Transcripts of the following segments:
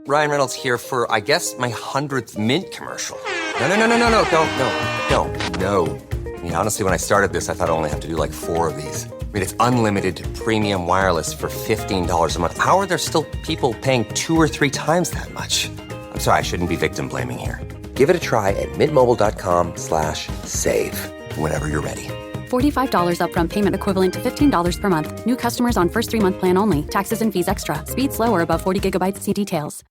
Ryan Reynolds here for, I guess, my 100th Mint commercial. No, don't. No. I mean, honestly, when I started this, I thought I only have to do like 4 of these. I mean, it's unlimited premium wireless for $15 a month. How are there still people paying 2 or 3 times that much? I'm sorry, I shouldn't be victim blaming here. Give it a try at mintmobile.com/save. Whenever you're ready. $45 upfront payment equivalent to $15 per month. New customers on first 3-month plan only. Taxes and fees extra. Speed slower above 40 gigabytes. See details.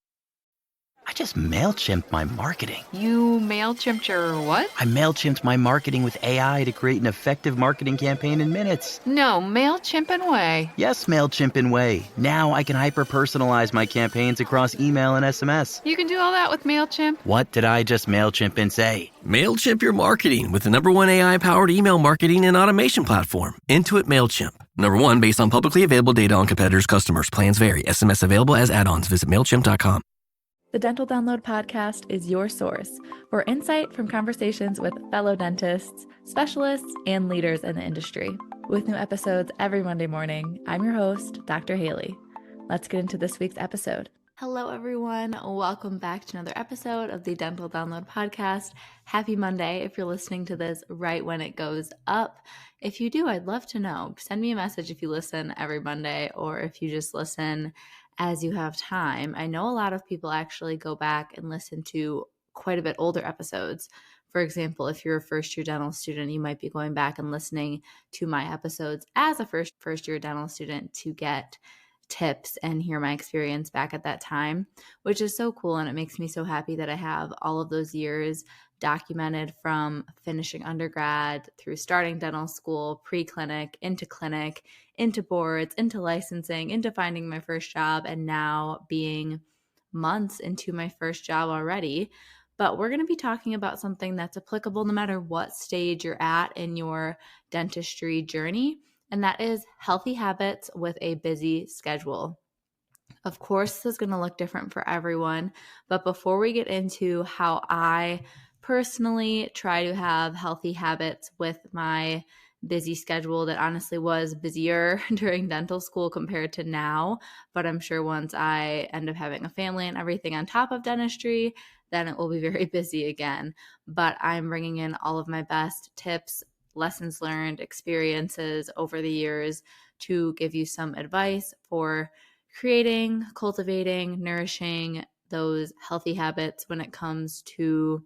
I just MailChimped my marketing. You MailChimped your what? I MailChimped my marketing with AI to create an effective marketing campaign in minutes. No, MailChimp and Way. Yes, MailChimp and Way. Now I can hyper-personalize my campaigns across email and SMS. You can do all that with MailChimp? What did I just MailChimp and say? MailChimp your marketing with the #1 AI-powered email marketing and automation platform, Intuit MailChimp. #1 based on publicly available data on competitors' customers. Plans vary. SMS available as add-ons. Visit MailChimp.com. The Dental Download podcast is your source for insight from conversations with fellow dentists, specialists, and leaders in the industry. With new episodes every Monday morning, I'm your host, Dr. Haley. Let's get into this week's episode. Hello, everyone. Welcome back to another episode of the Dental Download podcast. Happy Monday if you're listening to this right when it goes up. If you do, I'd love to know. Send me a message if you listen every Monday or if you just listen as you have time. I know a lot of people actually go back and listen to quite a bit older episodes. For example, if you're a first-year dental student, you might be going back and listening to my episodes as a first-year dental student to get tips and hear my experience back at that time, which is so cool. And it makes me so happy that I have all of those years documented from finishing undergrad through starting dental school, pre-clinic, into boards, into licensing, into finding my first job, and now being months into my first job already. But we're going to be talking about something that's applicable no matter what stage you're at in your dentistry journey, and that is healthy habits with a busy schedule. Of course, this is going to look different for everyone, but before we get into how I personally try to have healthy habits with my busy schedule that honestly was busier during dental school compared to now, but I'm sure once I end up having a family and everything on top of dentistry, then it will be very busy again. But I'm bringing in all of my best tips, lessons learned, experiences over the years to give you some advice for creating, cultivating, nourishing those healthy habits when it comes to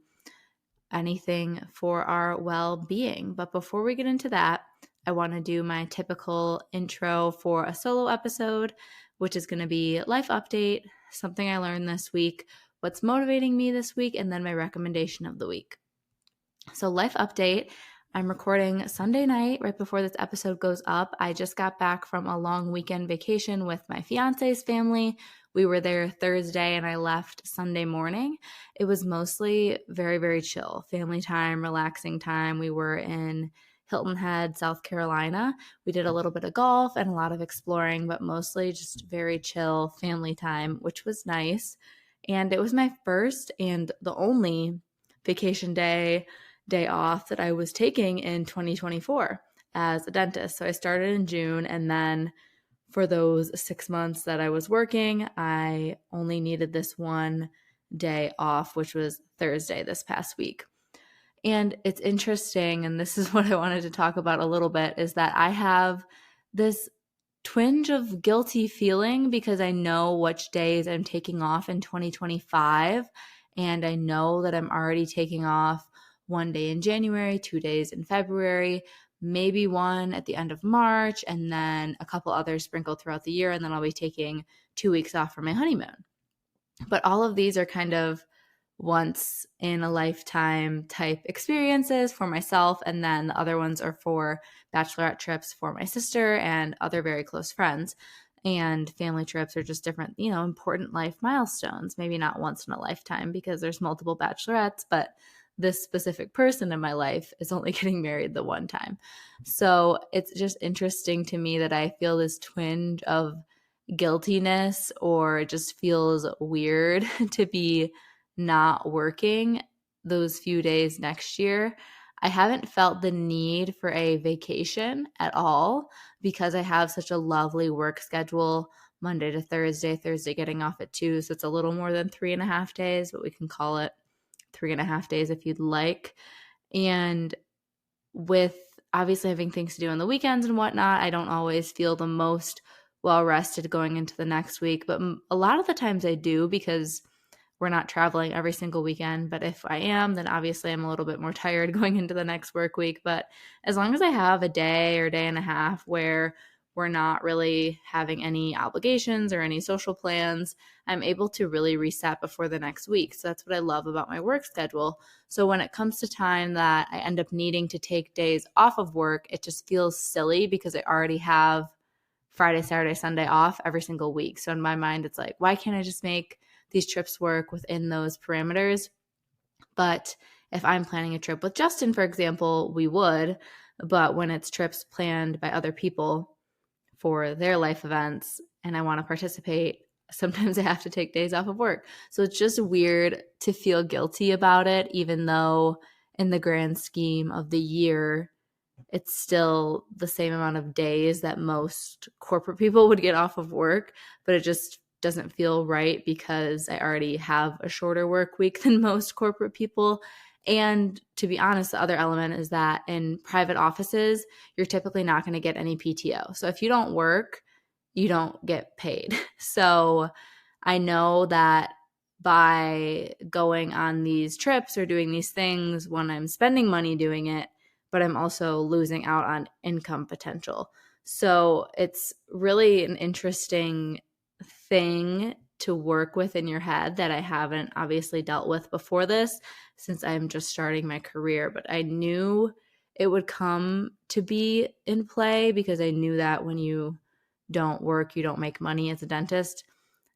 anything for our well-being. But before we get into that, I want to do my typical intro for a solo episode, which is going to be life update, something I learned this week, what's motivating me this week, and then my recommendation of the week. So life update, I'm recording Sunday night right before this episode goes up. I just got back from a long weekend vacation with my fiance's family. We were there Thursday and I left Sunday morning. It was mostly very, very chill. Family time, relaxing time. We were in Hilton Head, South Carolina. We did a little bit of golf and a lot of exploring, but mostly just very chill family time, which was nice. And it was my first and the only vacation day off that I was taking in 2024 as a dentist. So I started in June, and then for those 6 months that I was working, I only needed this one day off, which was Thursday this past week. And it's interesting, and this is what I wanted to talk about a little bit, is that I have this twinge of guilty feeling because I know which days I'm taking off in 2025, and I know that I'm already taking off 1 day in January, 2 days in February, maybe one at the end of March, and then a couple others sprinkled throughout the year, and then I'll be taking 2 weeks off for my honeymoon. But all of these are kind of once in a lifetime type experiences for myself, and then the other ones are for bachelorette trips for my sister and other very close friends. And family trips are just different, important life milestones. Maybe not once in a lifetime because there's multiple bachelorettes, but this specific person in my life is only getting married the one time. So it's just interesting to me that I feel this twinge of guiltiness, or it just feels weird to be not working those few days next year. I haven't felt the need for a vacation at all because I have such a lovely work schedule Monday to Thursday getting off at 2. So it's a little more than 3.5 days, but we can call it 3.5 days if you'd like. And with obviously having things to do on the weekends and whatnot, I don't always feel the most well rested going into the next week. But a lot of the times I do, because we're not traveling every single weekend. But if I am, then obviously I'm a little bit more tired going into the next work week. But as long as I have a day or day and a half where we're not really having any obligations or any social plans, I'm able to really reset before the next week. So that's what I love about my work schedule. So when it comes to time that I end up needing to take days off of work, it just feels silly because I already have Friday, Saturday, Sunday off every single week. So in my mind, it's like, why can't I just make these trips work within those parameters? But if I'm planning a trip with Justin, for example, we would. But when it's trips planned by other people for their life events and I want to participate, sometimes I have to take days off of work. So it's just weird to feel guilty about it, even though in the grand scheme of the year, it's still the same amount of days that most corporate people would get off of work, but it just doesn't feel right because I already have a shorter work week than most corporate people. And to be honest, the other element is that in private offices, you're typically not going to get any PTO. So if you don't work, you don't get paid. So I know that by going on these trips or doing these things, when I'm spending money doing it, but I'm also losing out on income potential. So it's really an interesting thing to work with in your head that I haven't obviously dealt with before this, since I'm just starting my career. But I knew it would come to be in play because I knew that when you don't work, you don't make money as a dentist,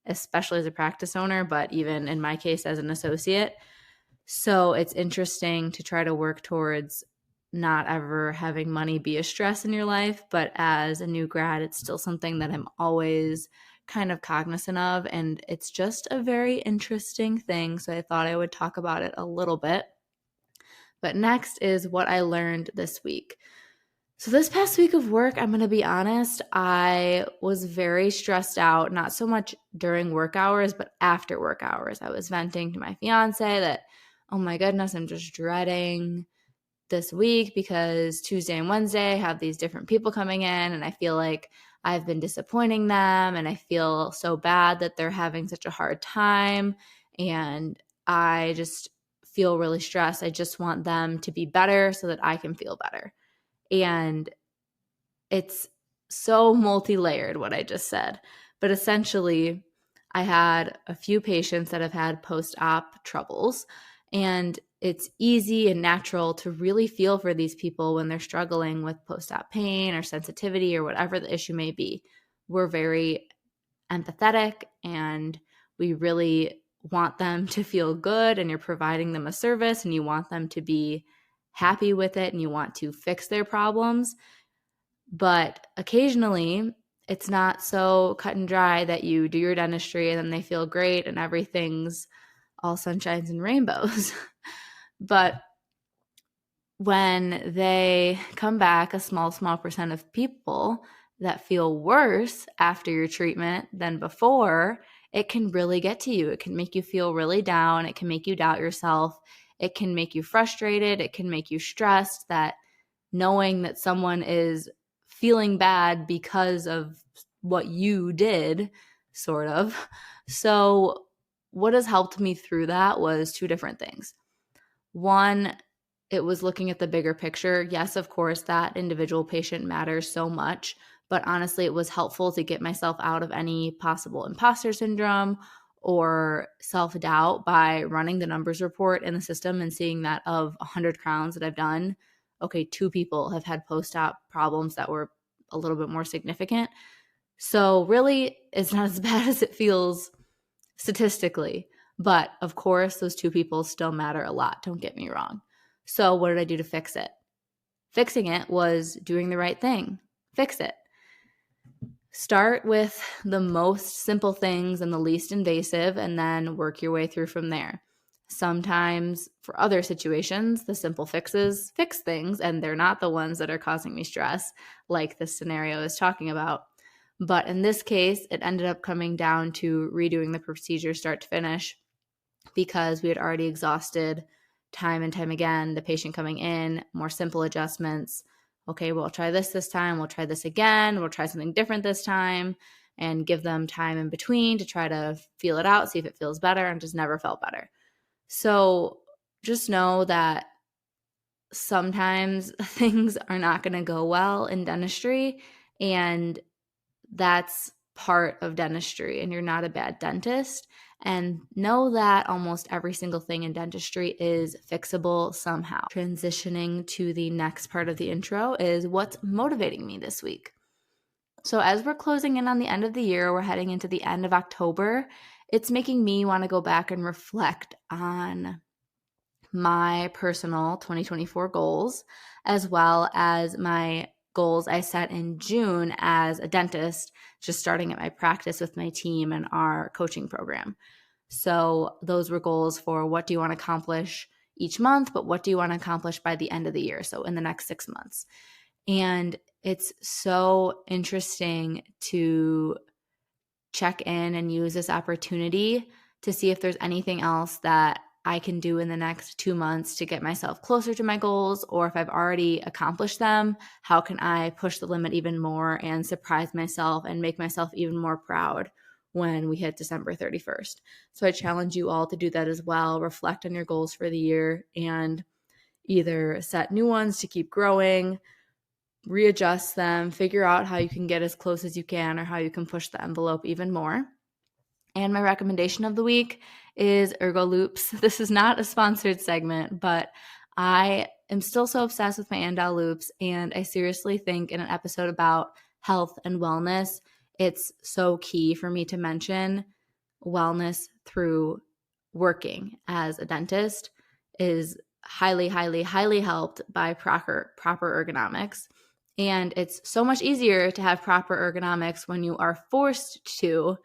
especially as a practice owner, but even in my case as an associate. So it's interesting to try to work towards not ever having money be a stress in your life. But as a new grad, it's still something that I'm always kind of cognizant of, and it's just a very interesting thing. So I thought I would talk about it a little bit. But next is what I learned this week. So this past week of work, I'm going to be honest, I was very stressed out, not so much during work hours, but after work hours. I was venting to my fiance that, oh my goodness, I'm just dreading this week because Tuesday and Wednesday have these different people coming in, and I feel like I've been disappointing them, and I feel so bad that they're having such a hard time, and I just feel really stressed. I just want them to be better so that I can feel better. And it's so multi-layered what I just said. But essentially, I had a few patients that have had post-op troubles, and it's easy and natural to really feel for these people when they're struggling with post-op pain or sensitivity or whatever the issue may be. We're very empathetic and we really want them to feel good, and you're providing them a service and you want them to be happy with it and you want to fix their problems. But occasionally it's not so cut and dry that you do your dentistry and then they feel great and everything's all sunshines and rainbows. But when they come back, a small percent of people that feel worse after your treatment than before, it can really get to you. It can make you feel really down. It can make you doubt yourself. It can make you frustrated. It can make you stressed, that knowing that someone is feeling bad because of what you did, sort of. So what has helped me through that was two different things. One, it was looking at the bigger picture. Yes, of course, that individual patient matters so much, but honestly, it was helpful to get myself out of any possible imposter syndrome or self-doubt by running the numbers report in the system and seeing that of 100 crowns that I've done, okay, 2 people have had post-op problems that were a little bit more significant. So really, it's not as bad as it feels statistically. But of course, those 2 people still matter a lot. Don't get me wrong. So what did I do to fix it? Fixing it was doing the right thing. Fix it. Start with the most simple things and the least invasive, and then work your way through from there. Sometimes for other situations, the simple fixes fix things, and they're not the ones that are causing me stress, like this scenario is talking about. But in this case, it ended up coming down to redoing the procedure start to finish because we had already exhausted time and time again the patient coming in, more simple adjustments. Okay, we'll try this time. We'll try this again. We'll try something different this time, and give them time in between to try to feel it out, see if it feels better, and just never felt better. So just know that sometimes things are not going to go well in dentistry, and that's part of dentistry, and you're not a bad dentist. And know that almost every single thing in dentistry is fixable somehow. Transitioning to the next part of the intro is what's motivating me this week. So as we're closing in on the end of the year, we're heading into the end of October, it's making me want to go back and reflect on my personal 2024 goals, as well as my goals I set in June as a dentist, just starting at my practice with my team and our coaching program. So those were goals for what do you want to accomplish each month, but what do you want to accomplish by the end of the year, so in the next 6 months. And it's so interesting to check in and use this opportunity to see if there's anything else that I can do in the next 2 months to get myself closer to my goals, or if I've already accomplished them, how can I push the limit even more and surprise myself and make myself even more proud when we hit December 31st. So I challenge you all to do that as well. Reflect on your goals for the year and either set new ones to keep growing, readjust them, figure out how you can get as close as you can or how you can push the envelope even more. And my recommendation of the week is ErgoLoops. This is not a sponsored segment, but I am still so obsessed with my Andau loops, and I seriously think in an episode about health and wellness, it's so key for me to mention wellness through working as a dentist is highly, highly, highly helped by proper ergonomics. And it's so much easier to have proper ergonomics when you are forced to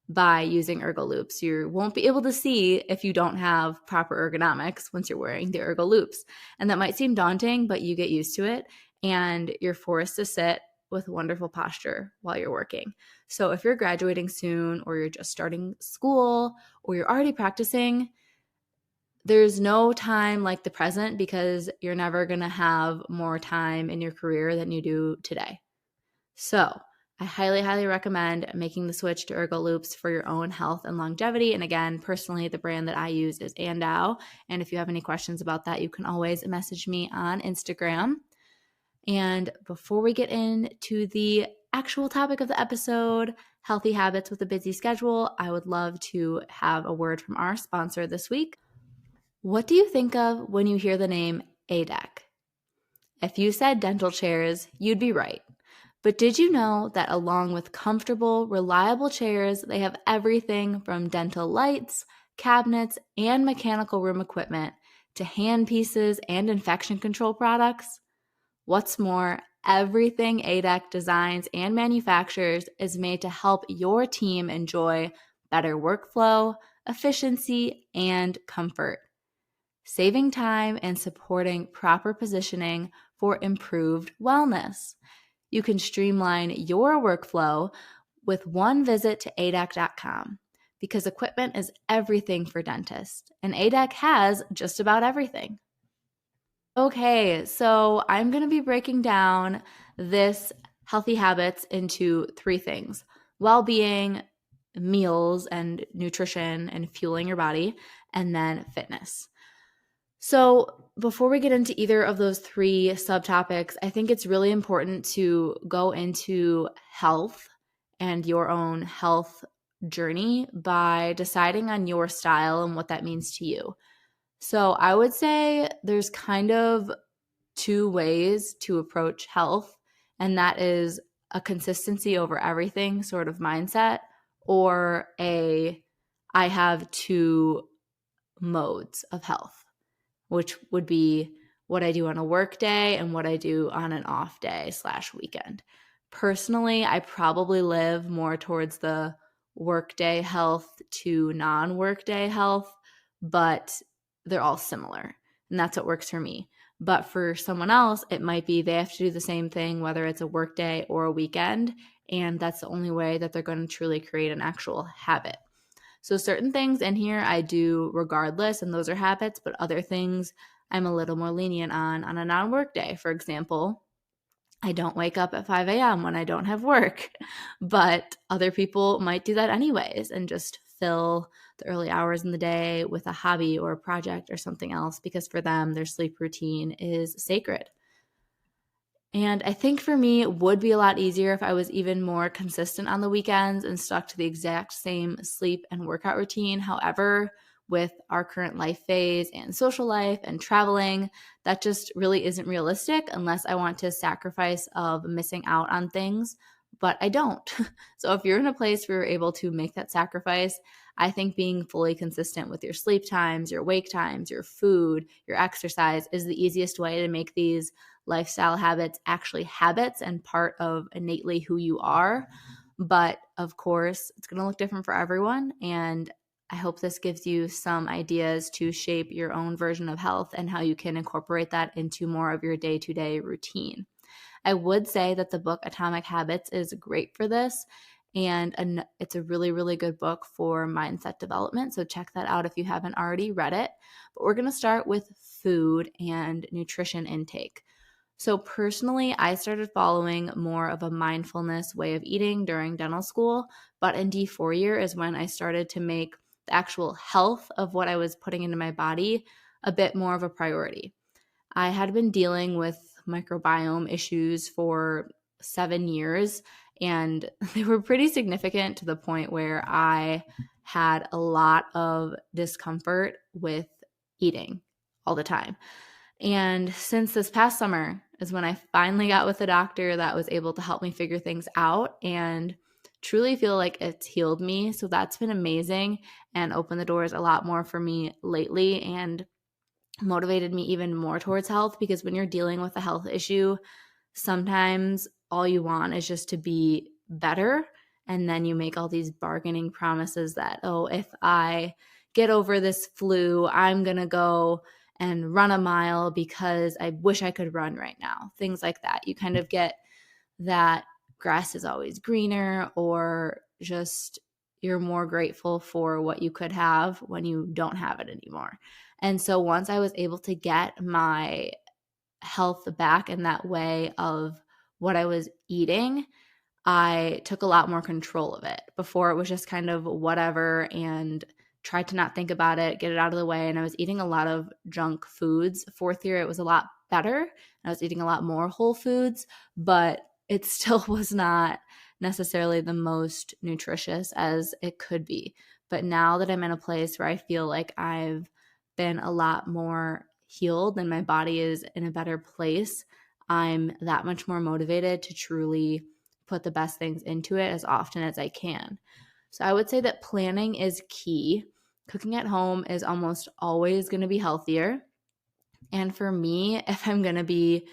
by using ErgoLoops. You won't be able to see if you don't have proper ergonomics once you're wearing the ErgoLoops. And that might seem daunting, but you get used to it and you're forced to sit with wonderful posture while you're working. So if you're graduating soon, or you're just starting school, or you're already practicing, there's no time like the present, because you're never going to have more time in your career than you do today. So I highly, highly recommend making the switch to ErgoLoops for your own health and longevity. And again, personally, the brand that I use is Andau. And if you have any questions about that, you can always message me on Instagram. And before we get into the actual topic of the episode, healthy habits with a busy schedule, I would love to have a word from our sponsor this week. What do you think of when you hear the name ADEC? If you said dental chairs, you'd be right. But did you know that along with comfortable, reliable chairs, they have everything from dental lights, cabinets, and mechanical room equipment to handpieces and infection control products? What's more, everything ADEC designs and manufactures is made to help your team enjoy better workflow, efficiency, and comfort, saving time and supporting proper positioning for improved wellness. You can streamline your workflow with one visit to adec.com, because equipment is everything for dentists, and ADEC has just about everything. Okay, so I'm going to be breaking down this healthy habits into 3 things: well-being, meals and nutrition and fueling your body, and then fitness. So before we get into either of those 3 subtopics, I think it's really important to go into health and your own health journey by deciding on your style and what that means to you. So I would say there's kind of 2 ways to approach health, and that is a consistency over everything sort of mindset, or I have 2 modes of health, which would be what I do on a work day and what I do on an off day / weekend. Personally, I probably live more towards the workday health to non-workday health, but they're all similar, and that's what works for me. But for someone else, it might be they have to do the same thing, whether it's a work day or a weekend. And that's the only way that they're going to truly create an actual habit. So certain things in here I do regardless, and those are habits, but other things I'm a little more lenient on a non-work day. For example, I don't wake up at 5 a.m. when I don't have work, but other people might do that anyways and just fill the early hours in the day with a hobby or a project or something else because for them, their sleep routine is sacred. And I think for me, it would be a lot easier if I was even more consistent on the weekends and stuck to the exact same sleep and workout routine. However, with our current life phase and social life and traveling, that just really isn't realistic unless I want to sacrifice of missing out on things, but I don't. So if you're in a place where you're able to make that sacrifice, I think being fully consistent with your sleep times, your wake times, your food, your exercise is the easiest way to make these lifestyle habits actually habits and part of innately who you are. But of course, it's going to look different for everyone. And I hope this gives you some ideas to shape your own version of health and how you can incorporate that into more of your day-to-day routine. I would say that the book Atomic Habits is great for this, and it's a really, really good book for mindset development. So check that out if you haven't already read it. But we're going to start with food and nutrition intake. So personally, I started following more of a mindfulness way of eating during dental school, but in D4 year is when I started to make the actual health of what I was putting into my body a bit more of a priority. I had been dealing with microbiome issues for 7 years, and they were pretty significant to the point where I had a lot of discomfort with eating all the time. And since this past summer is when I finally got with a doctor that was able to help me figure things out and truly feel like it's healed me. So that's been amazing and opened the doors a lot more for me lately and motivated me even more towards health, because when you're dealing with a health issue, sometimes all you want is just to be better. And then you make all these bargaining promises that, oh, if I get over this flu, I'm going to go and run a mile because I wish I could run right now. Things like that. You kind of get that grass is always greener, or just you're more grateful for what you could have when you don't have it anymore. And so once I was able to get my health back in that way of what I was eating, I took a lot more control of it. Before it was just kind of whatever and tried to not think about it, get it out of the way. And I was eating a lot of junk foods. 4th year, it was a lot better. I was eating a lot more whole foods, but it still was not necessarily the most nutritious as it could be. But now that I'm in a place where I feel like I've been a lot more healed and my body is in a better place, I'm that much more motivated to truly put the best things into it as often as I can. So I would say that planning is key. Cooking at home is almost always going to be healthier. And for me, if I'm going to be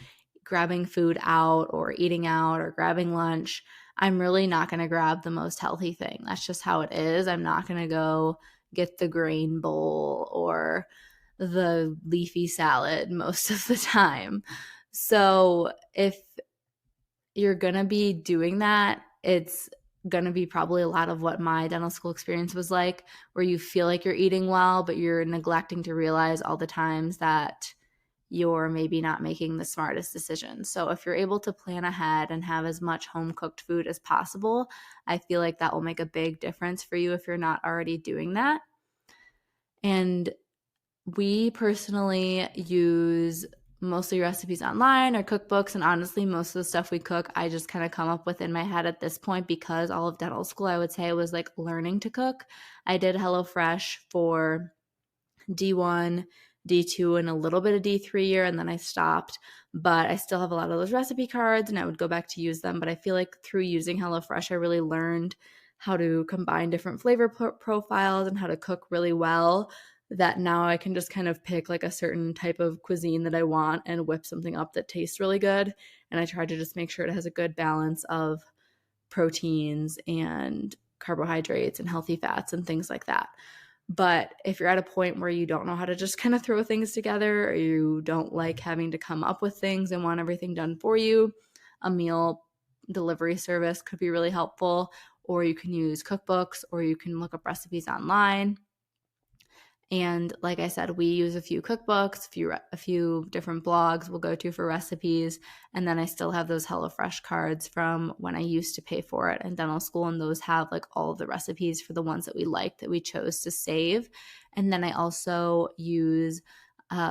grabbing food out or eating out or grabbing lunch, I'm really not going to grab the most healthy thing. That's just how it is. I'm not going to go get the grain bowl or the leafy salad most of the time. So if you're going to be doing that, it's going to be probably a lot of what my dental school experience was like, where you feel like you're eating well, but you're neglecting to realize all the times that you're maybe not making the smartest decisions. So if you're able to plan ahead and have as much home cooked food as possible, I feel like that will make a big difference for you if you're not already doing that. And we personally use mostly recipes online or cookbooks, and honestly, most of the stuff we cook, I just kind of come up with in my head at this point, because all of dental school, I would say, was like learning to cook. I did HelloFresh for D1, D2, and a little bit of D3 year, and then I stopped. But I still have a lot of those recipe cards, and I would go back to use them. But I feel like through using HelloFresh, I really learned how to combine different flavor profiles and how to cook really well, that now I can just kind of pick like a certain type of cuisine that I want and whip something up that tastes really good. And I try to just make sure it has a good balance of proteins and carbohydrates and healthy fats and things like that. But if you're at a point where you don't know how to just kind of throw things together, or you don't like having to come up with things and want everything done for you, a meal delivery service could be really helpful. Or you can use cookbooks, or you can look up recipes online. And like I said, we use a few cookbooks, a few different blogs we'll go to for recipes. And then I still have those HelloFresh cards from when I used to pay for it in dental school. And those have like all of the recipes for the ones that we liked that we chose to save. And then I also use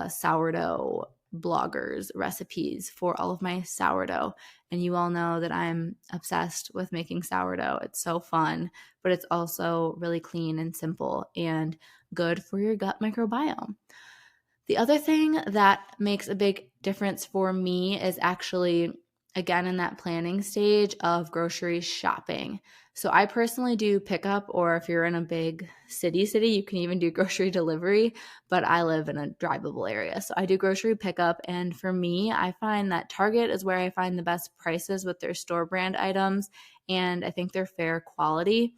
sourdough bloggers recipes for all of my sourdough. And you all know that I'm obsessed with making sourdough. It's so fun, but it's also really clean and simple and good for your gut microbiome. The other thing that makes a big difference for me is actually, again, in that planning stage of grocery shopping. So I personally do pickup, or if you're in a big city, you can even do grocery delivery, but I live in a drivable area. So I do grocery pickup. And for me, I find that Target is where I find the best prices with their store brand items. And I think they're fair quality,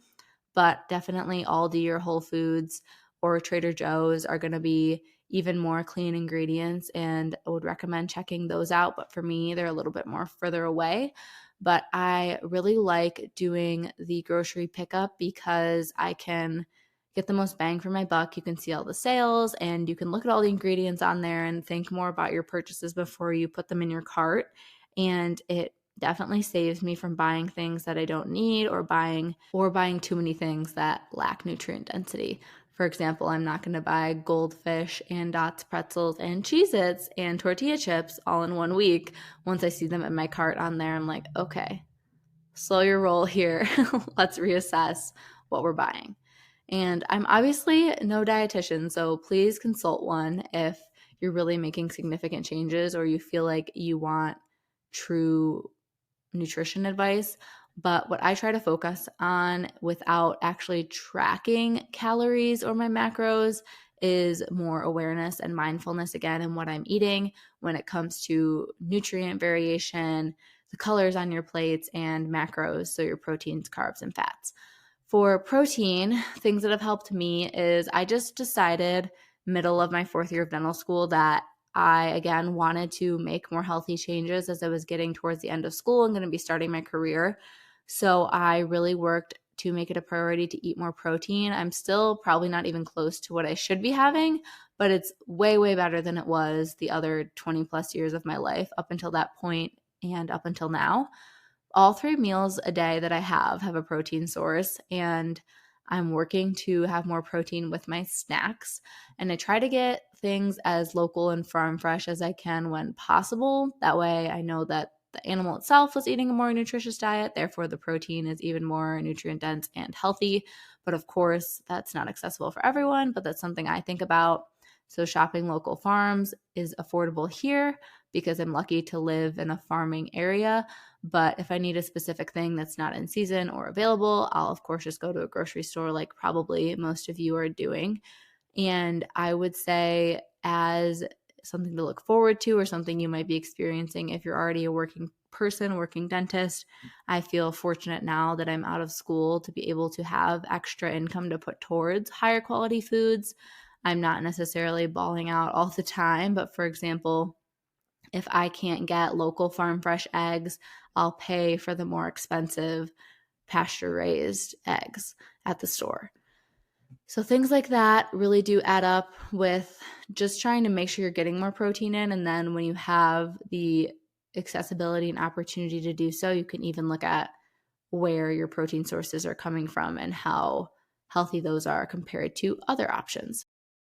but definitely Aldi or Whole Foods or Trader Joe's are going to be even more clean ingredients, and I would recommend checking those out. But for me, they're a little bit more further away. But I really like doing the grocery pickup because I can get the most bang for my buck. You can see all the sales, and you can look at all the ingredients on there and think more about your purchases before you put them in your cart. And it definitely saves me from buying things that I don't need, or buying too many things that lack nutrient density. For example, I'm not going to buy Goldfish and Dots pretzels and Cheez-Its and tortilla chips all in 1 week. Once I see them in my cart on there, I'm like, okay, slow your roll here. Let's reassess what we're buying. And I'm obviously no dietitian, so please consult one if you're really making significant changes or you feel like you want true nutrition advice. But what I try to focus on without actually tracking calories or my macros is more awareness and mindfulness again in what I'm eating when it comes to nutrient variation, the colors on your plates, and macros, so your proteins, carbs, and fats. For protein, things that have helped me is I just decided middle of my 4th year of dental school that I, again, wanted to make more healthy changes as I was getting towards the end of school and going to be starting my career. So I really worked to make it a priority to eat more protein. I'm still probably not even close to what I should be having, but it's way, way better than it was the other 20 plus years of my life up until that point and up until now. All 3 meals a day that I have a protein source, and I'm working to have more protein with my snacks. And I try to get things as local and farm fresh as I can when possible. That way I know that the animal itself was eating a more nutritious diet, therefore the protein is even more nutrient dense and healthy. But of course, that's not accessible for everyone, but that's something I think about. So shopping local farms is affordable here because I'm lucky to live in a farming area. But if I need a specific thing that's not in season or available, I'll of course just go to a grocery store like probably most of you are doing. And I would say, as something to look forward to or something you might be experiencing if you're already a working person, working dentist, I feel fortunate now that I'm out of school to be able to have extra income to put towards higher quality foods. I'm not necessarily balling out all the time, but for example, if I can't get local farm fresh eggs, I'll pay for the more expensive pasture-raised eggs at the store. So things like that really do add up with just trying to make sure you're getting more protein in. And then when you have the accessibility and opportunity to do so, you can even look at where your protein sources are coming from and how healthy those are compared to other options.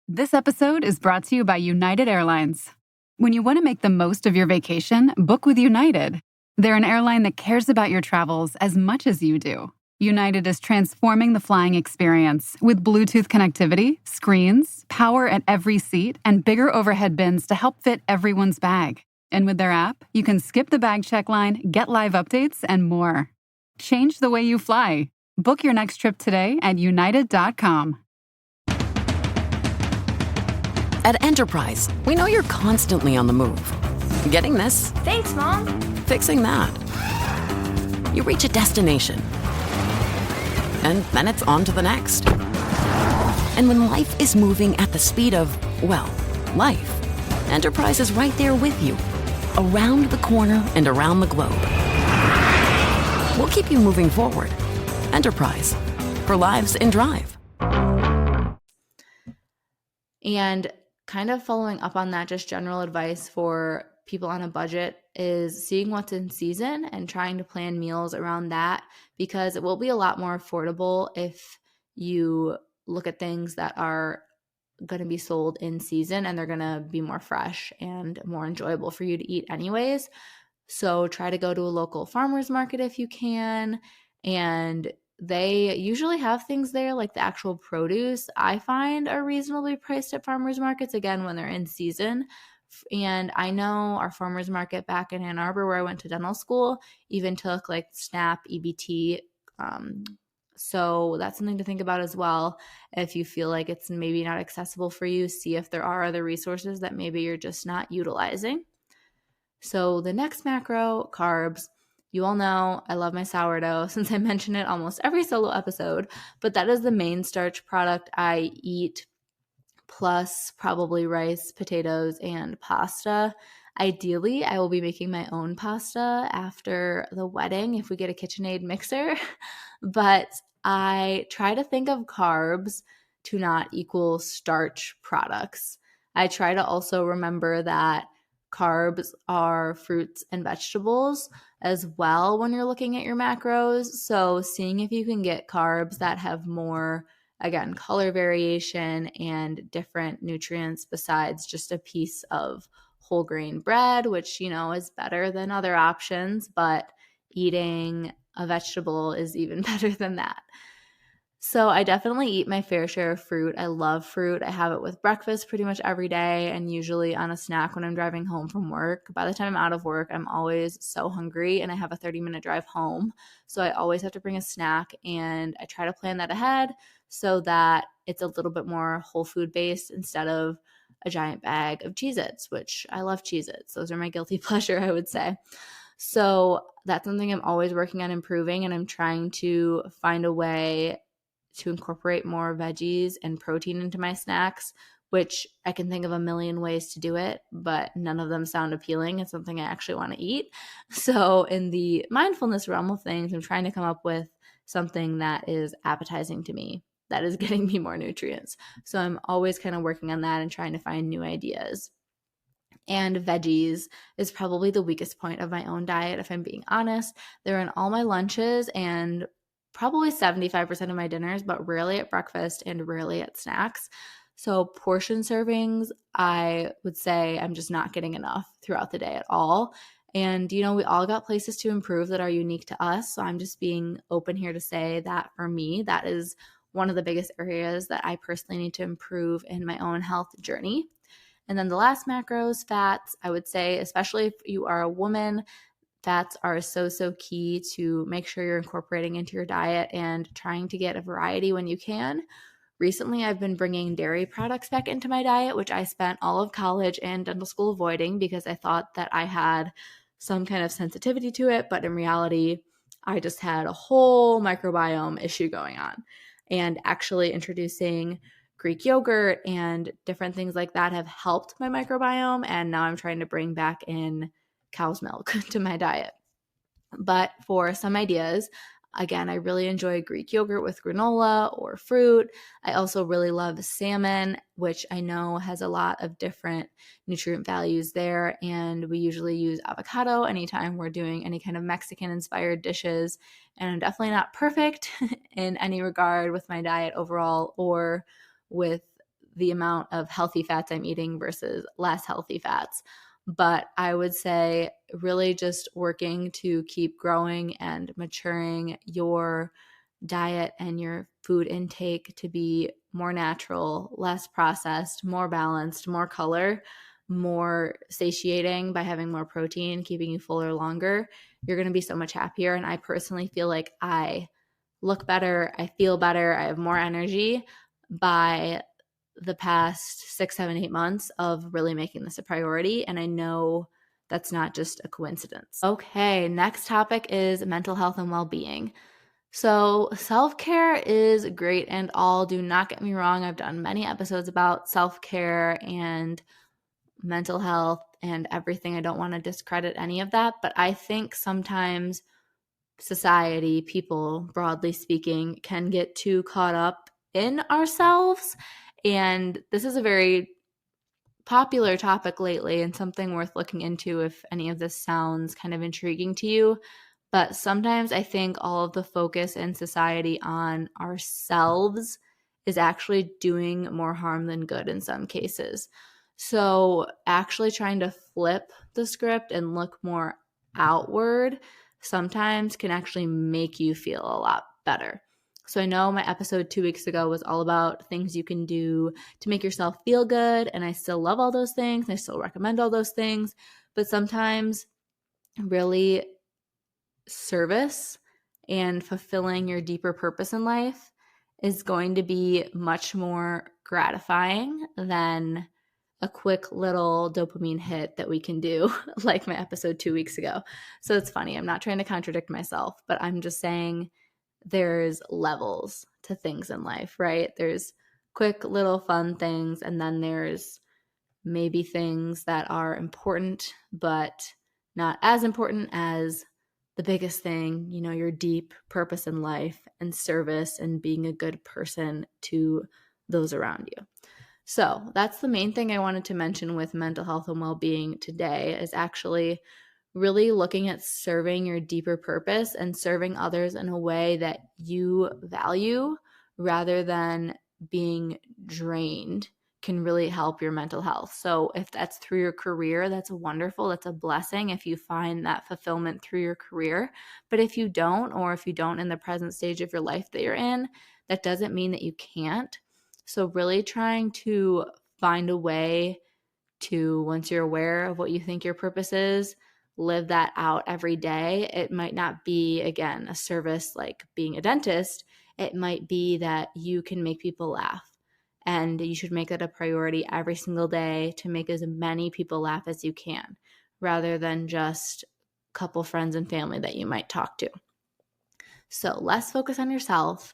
This episode is brought to you by United Airlines. When you want to make the most of your vacation, book with United. They're an airline that cares about your travels as much as you do. United is transforming the flying experience with Bluetooth connectivity, screens, power at every seat, and bigger overhead bins to help fit everyone's bag. And with their app, you can skip the bag check line, get live updates, and more. Change the way you fly. Book your next trip today at united.com. At Enterprise, we know you're constantly on the move. Getting this? Thanks, Mom. Fixing that. You reach a destination, and then it's on to the next. And when life is moving at the speed of, well, life, Enterprise is right there with you, around the corner and around the globe. We'll keep you moving forward. Enterprise, for lives in drive. And kind of following up on that, just general advice for people on a budget is seeing what's in season and trying to plan meals around that, because it will be a lot more affordable if you look at things that are going to be sold in season and they're going to be more fresh and more enjoyable for you to eat anyways. So try to go to a local farmer's market if you can, and they usually have things there, like the actual produce I find are reasonably priced at farmers markets, again, when they're in season. And I know our farmers market back in Ann Arbor, where I went to dental school, even took like SNAP, EBT. So that's something to think about as well. If you feel like it's maybe not accessible for you, see if there are other resources that maybe you're just not utilizing. So the next macro, carbs. You all know I love my sourdough, since I mention it almost every solo episode, but that is the main starch product I eat, plus probably rice, potatoes, and pasta. Ideally, I will be making my own pasta after the wedding if we get a KitchenAid mixer, but I try to think of carbs to not equal starch products. I try to also remember that carbs are fruits and vegetables as well when you're looking at your macros. So seeing if you can get carbs that have more, again, color variation and different nutrients besides just a piece of whole grain bread, which, is better than other options, but eating a vegetable is even better than that. So I definitely eat my fair share of fruit. I love fruit. I have it with breakfast pretty much every day, and usually on a snack when I'm driving home from work. By the time I'm out of work, I'm always so hungry, and I have a 30-minute drive home. So I always have to bring a snack, and I try to plan that ahead so that it's a little bit more whole food based instead of a giant bag of Cheez-Its, which I love Cheez-Its. Those are my guilty pleasure, I would say. So that's something I'm always working on improving, and I'm trying to find a way to incorporate more veggies and protein into my snacks, which I can think of a million ways to do it, but none of them sound appealing. It's something I actually want to eat. So in the mindfulness realm of things, I'm trying to come up with something that is appetizing to me, that is getting me more nutrients. So I'm always kind of working on that and trying to find new ideas. And veggies is probably the weakest point of my own diet, if I'm being honest. They're in all my lunches and probably 75% of my dinners, but rarely at breakfast and rarely at snacks. So portion servings, I would say I'm just not getting enough throughout the day at all. And, we all got places to improve that are unique to us. So I'm just being open here to say that for me, that is one of the biggest areas that I personally need to improve in my own health journey. And then the last macros, fats, I would say, especially if you are a woman, fats are so key to make sure you're incorporating into your diet and trying to get a variety when you can. Recently, I've been bringing dairy products back into my diet, which I spent all of college and dental school avoiding because I thought that I had some kind of sensitivity to it. But in reality, I just had a whole microbiome issue going on. And actually introducing Greek yogurt and different things like that have helped my microbiome. And now I'm trying to bring back in cow's milk to my diet. But for some ideas, again, I really enjoy Greek yogurt with granola or fruit. I also really love salmon, which I know has a lot of different nutrient values there. And we usually use avocado anytime we're doing any kind of Mexican-inspired dishes. And I'm definitely not perfect in any regard with my diet overall or with the amount of healthy fats I'm eating versus less healthy fats. But I would say really just working to keep growing and maturing your diet and your food intake to be more natural, less processed, more balanced, more color, more satiating by having more protein, keeping you fuller longer. You're going to be so much happier. And I personally feel like I look better, I feel better, I have more energy by the past 6, 7, 8 months of really making this a priority. And I know that's not just a coincidence. Okay, next topic is mental health and well-being. So self-care is great and all. Do not get me wrong. I've done many episodes about self-care and mental health and everything. I don't want to discredit any of that, but I think sometimes society, people broadly speaking, can get too caught up in ourselves. And this is a very popular topic lately and something worth looking into if any of this sounds kind of intriguing to you. But sometimes I think all of the focus in society on ourselves is actually doing more harm than good in some cases. So actually trying to flip the script and look more outward sometimes can actually make you feel a lot better. So I know my episode 2 weeks ago was all about things you can do to make yourself feel good, and I still love all those things. I still recommend all those things, but sometimes really service and fulfilling your deeper purpose in life is going to be much more gratifying than a quick little dopamine hit that we can do like my episode 2 weeks ago. So it's funny. I'm not trying to contradict myself, but I'm just saying there's levels to things in life, right? There's quick little fun things, and then there's maybe things that are important, but not as important as the biggest thing, you know, your deep purpose in life and service and being a good person to those around you. So that's the main thing I wanted to mention with mental health and well-being today, is actually really looking at serving your deeper purpose and serving others in a way that you value rather than being drained can really help your mental health. So if that's through your career, that's wonderful. That's a blessing if you find that fulfillment through your career. But if you don't, or if you don't in the present stage of your life that you're in, that doesn't mean that you can't. So really trying to find a way to, once you're aware of what you think your purpose is, live that out every day. It might not be, again, a service like being a dentist. It might be that you can make people laugh. And you should make it a priority every single day to make as many people laugh as you can, rather than just a couple friends and family that you might talk to. So less focus on yourself,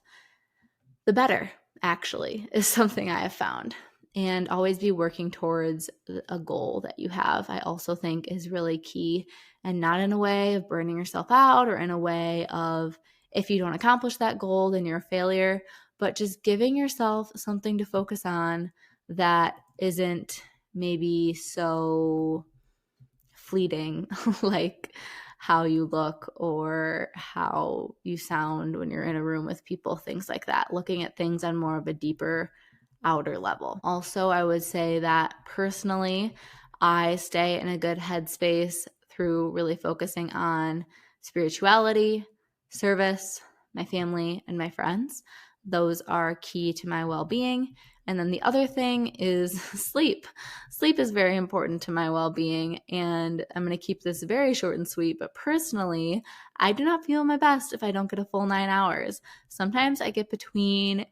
the better, actually, is something I have found. And always be working towards a goal that you have, I also think is really key, and not in a way of burning yourself out or in a way of if you don't accomplish that goal, then you're a failure, but just giving yourself something to focus on that isn't maybe so fleeting, like how you look or how you sound when you're in a room with people, things like that. Looking at things on more of a deeper outer level. Also, I would say that personally, I stay in a good headspace through really focusing on spirituality, service, my family, and my friends. Those are key to my well-being. And then the other thing is sleep. Sleep is very important to my well-being, and I'm going to keep this very short and sweet, but personally, I do not feel my best if I don't get a full 9 hours. Sometimes I get between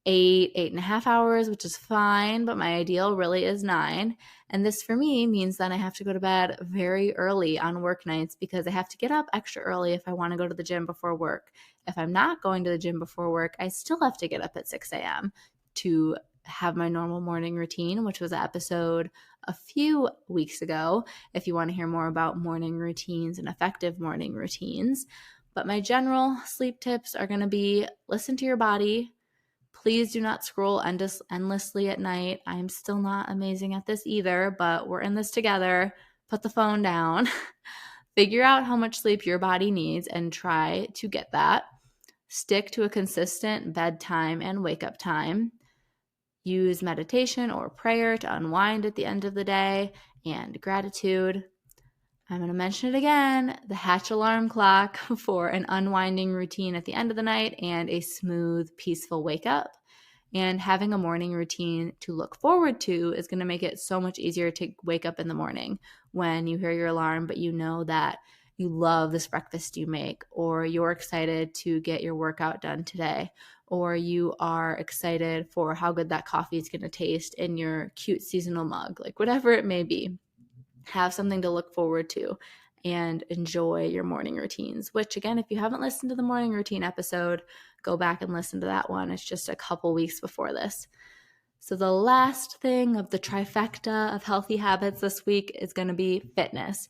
8.5 hours, which is fine, but my ideal really is 9. And this for me means that I have to go to bed very early on work nights because I have to get up extra early if I want to go to the gym before work. If I'm not going to the gym before work, I still have to get up at 6 a.m. to have my normal morning routine, which was an episode a few weeks ago, if you want to hear more about morning routines and effective morning routines. But my general sleep tips are going to be listen to your body. Please do not scroll endlessly at night. I'm still not amazing at this either, but we're in this together. Put the phone down. Figure out how much sleep your body needs and try to get that. Stick to a consistent bedtime and wake-up time. Use meditation or prayer to unwind at the end of the day, and gratitude. I'm going to mention it again, the Hatch alarm clock for an unwinding routine at the end of the night and a smooth, peaceful wake up. And having a morning routine to look forward to is going to make it so much easier to wake up in the morning when you hear your alarm, but you know that you love this breakfast you make, or you're excited to get your workout done today, or you are excited for how good that coffee is going to taste in your cute seasonal mug, like whatever it may be. Have something to look forward to and enjoy your morning routines, which again, if you haven't listened to the morning routine episode, go back and listen to that one. It's just a couple weeks before this. So the last thing of the trifecta of healthy habits this week is going to be fitness.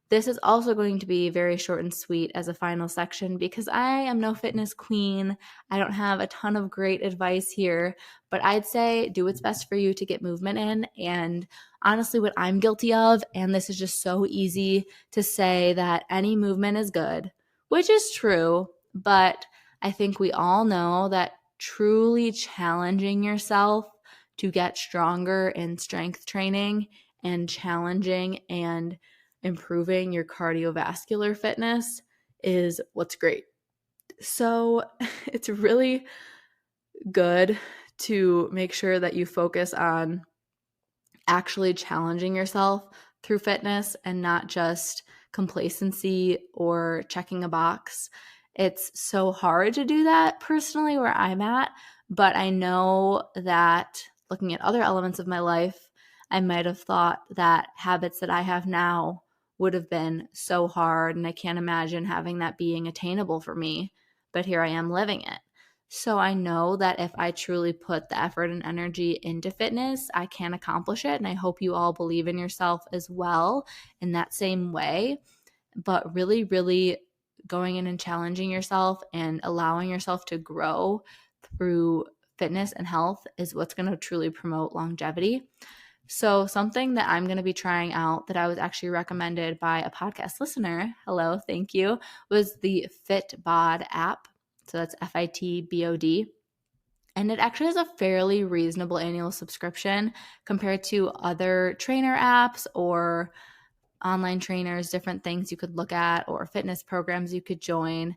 This is also going to be very short and sweet as a final section because I am no fitness queen. I don't have a ton of great advice here, but I'd say do what's best for you to get movement in. And honestly, what I'm guilty of, and this is just so easy to say that any movement is good, which is true, but I think we all know that truly challenging yourself to get stronger in strength training and challenging and improving your cardiovascular fitness is what's great. So it's really good to make sure that you focus on actually challenging yourself through fitness and not just complacency or checking a box. It's so hard to do that personally where I'm at, but I know that looking at other elements of my life, I might have thought that habits that I have now would have been so hard, and I can't imagine having that being attainable for me, but here I am living it. So I know that if I truly put the effort and energy into fitness, I can accomplish it, and I hope you all believe in yourself as well in that same way. But really, really going in and challenging yourself and allowing yourself to grow through fitness and health is what's going to truly promote longevity. So something that I'm going to be trying out that I was actually recommended by a podcast listener, hello, thank you, was the Fitbod app. So that's Fitbod. And it actually has a fairly reasonable annual subscription compared to other trainer apps or online trainers, different things you could look at or fitness programs you could join.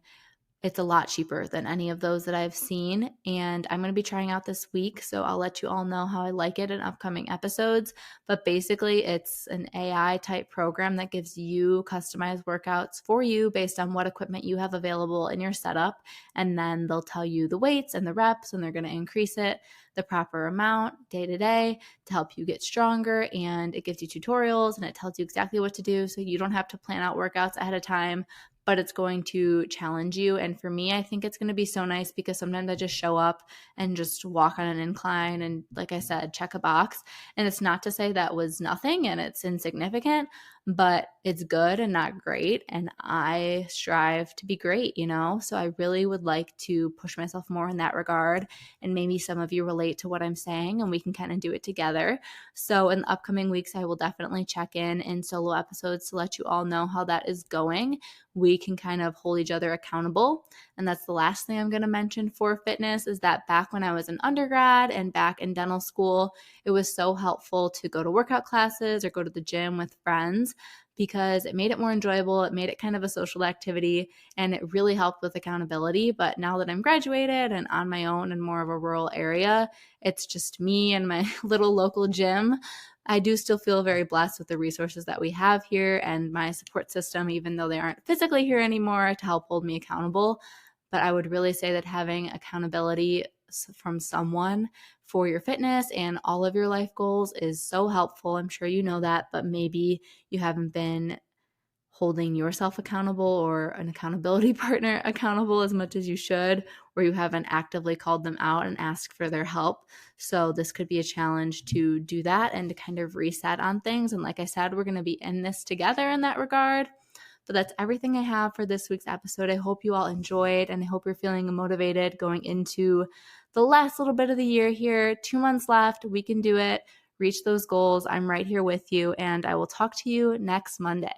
It's a lot cheaper than any of those that I've seen, and I'm going to be trying out this week, so I'll let you all know how I like it in upcoming episodes. But basically, it's an AI-type program that gives you customized workouts for you based on what equipment you have available in your setup, and then they'll tell you the weights and the reps, and they're going to increase it the proper amount day to day to help you get stronger, and it gives you tutorials, and it tells you exactly what to do, so you don't have to plan out workouts ahead of time, but it's going to challenge you. And for me, I think it's going to be so nice because sometimes I just show up and just walk on an incline and, like I said, check a box. And it's not to say that was nothing and it's insignificant, but it's good and not great. And I strive to be great, you know? So I really would like to push myself more in that regard. And maybe some of you relate to what I'm saying and we can kind of do it together. So in the upcoming weeks, I will definitely check in solo episodes to let you all know how that is going. We can kind of hold each other accountable. And that's the last thing I'm going to mention for fitness is that back when I was an undergrad and back in dental school, it was so helpful to go to workout classes or go to the gym with friends because it made it more enjoyable. It made it kind of a social activity and it really helped with accountability. But now that I'm graduated and on my own in more of a rural area, it's just me and my little local gym. I do still feel very blessed with the resources that we have here and my support system, even though they aren't physically here anymore to help hold me accountable. But I would really say that having accountability from someone for your fitness and all of your life goals is so helpful. I'm sure you know that, but maybe you haven't been holding yourself accountable or an accountability partner accountable as much as you should, or you haven't actively called them out and asked for their help. So this could be a challenge to do that and to kind of reset on things. And like I said, we're going to be in this together in that regard. But that's everything I have for this week's episode. I hope you all enjoyed and I hope you're feeling motivated going into the last little bit of the year here. 2 months left. We can do it. Reach those goals. I'm right here with you and I will talk to you next Monday.